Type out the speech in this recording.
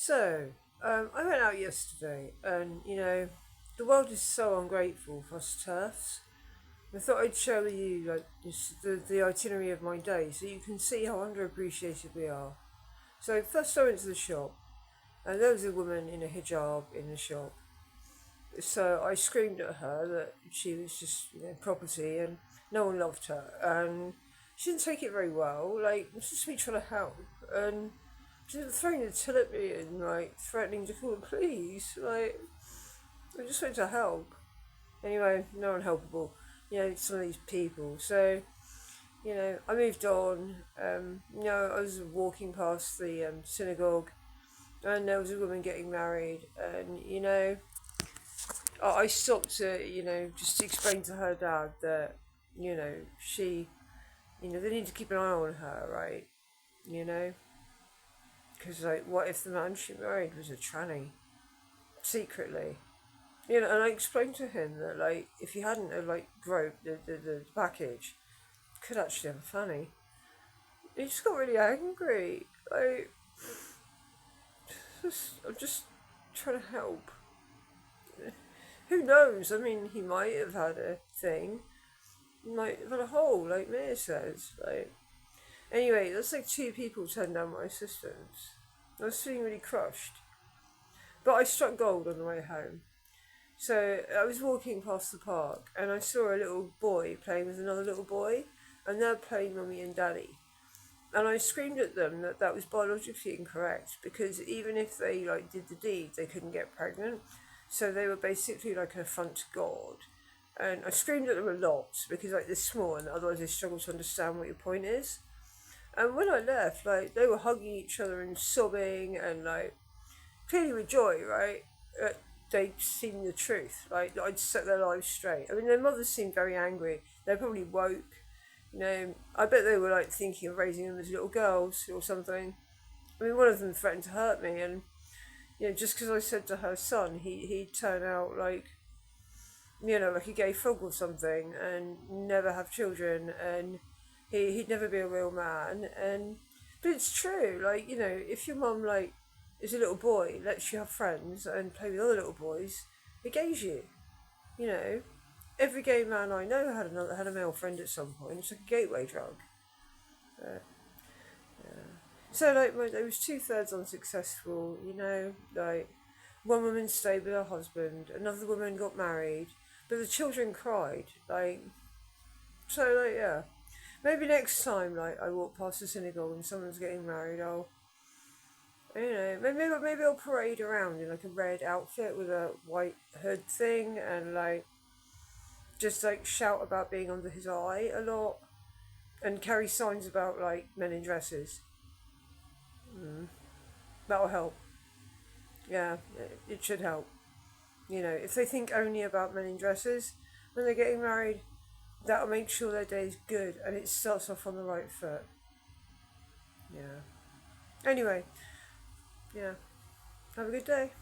So, I went out yesterday, and the world is so ungrateful for us turfs. I thought I'd share with you the itinerary of my day, so you can see how underappreciated we are. So first, I went to the shop, and there was a woman in a hijab in the shop. So I screamed at her that she was just property, and no one loved her, and she didn't take it very well. Like, it's just me trying to help, and she was throwing the till at me and threatening to call the police. Like, I just went to help. Anyway, no one helpable. Some of these people. So, I moved on. I was walking past the synagogue, and there was a woman getting married, and I stopped to just explain to her dad that she they need to keep an eye on her, right? You know, because what if the man she married was a tranny secretly? And I explained to him that if he hadn't groped the package, could actually have a fanny. He just got really angry. I'm just trying to help. Who knows? I mean, he might have had a thing. He might have had a hole, like Mia says. Anyway, that's like two people turned down my assistance. I was feeling really crushed. But I struck gold on the way home. So I was walking past the park and I saw a little boy playing with another little boy, and they're playing mummy and daddy. And I screamed at them that that was biologically incorrect, because even if they did the deed, they couldn't get pregnant. So they were basically like an affront to God. And I screamed at them a lot because they're small and otherwise they struggle to understand what your point is. And when I left, they were hugging each other and sobbing and clearly with joy, right? They'd seen the truth, I'd set their lives straight. I mean, their mothers seemed very angry. They probably woke. I bet they were thinking of raising them as little girls or something. I mean, one of them threatened to hurt me, and just because I said to her son, he'd turn out like a gay frog or something, and never have children, and he'd never be a real man. And but it's true, if your mum is a little boy, lets you have friends and play with other little boys, it gays you. You know, every gay man I know had a male friend at some point. It's like a gateway drug. Uh, so it was 2/3 unsuccessful. One woman stayed with her husband, another woman got married, but the children cried. Yeah. Maybe next time I walk past the synagogue and someone's getting married, maybe I'll parade around in a red outfit with a white hood thing, and just shout about being under his eye a lot, and carry signs about men in dresses. That'll help. Yeah, it should help. If they think only about men in dresses when they're getting married, that'll make sure their day's good and it starts off on the right foot. Yeah. Anyway, yeah. Have a good day.